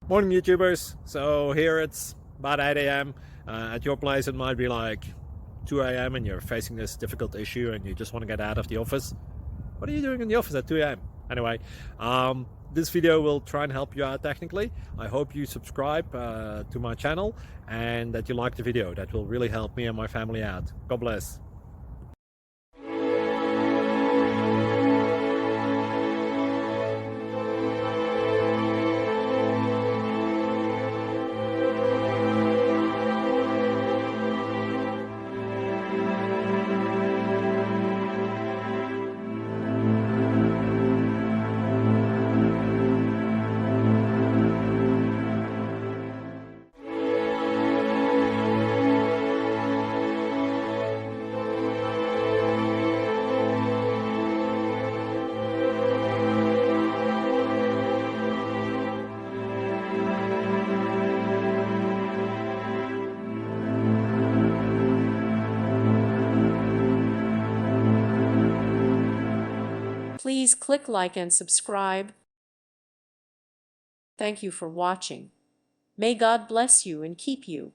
Morning, YouTubers. So here it's about 8 a.m. At your place, it might be like 2 a.m. and you're facing this difficult issue and you just want to get out of the office. What are you doing in the office at 2 a.m.? Anyway, this video will try and help you out technically. I hope you subscribe to my channel and that you like the video. That will really help me and my family out. God bless. Please click like and subscribe. Thank you for watching. May God bless you and keep you.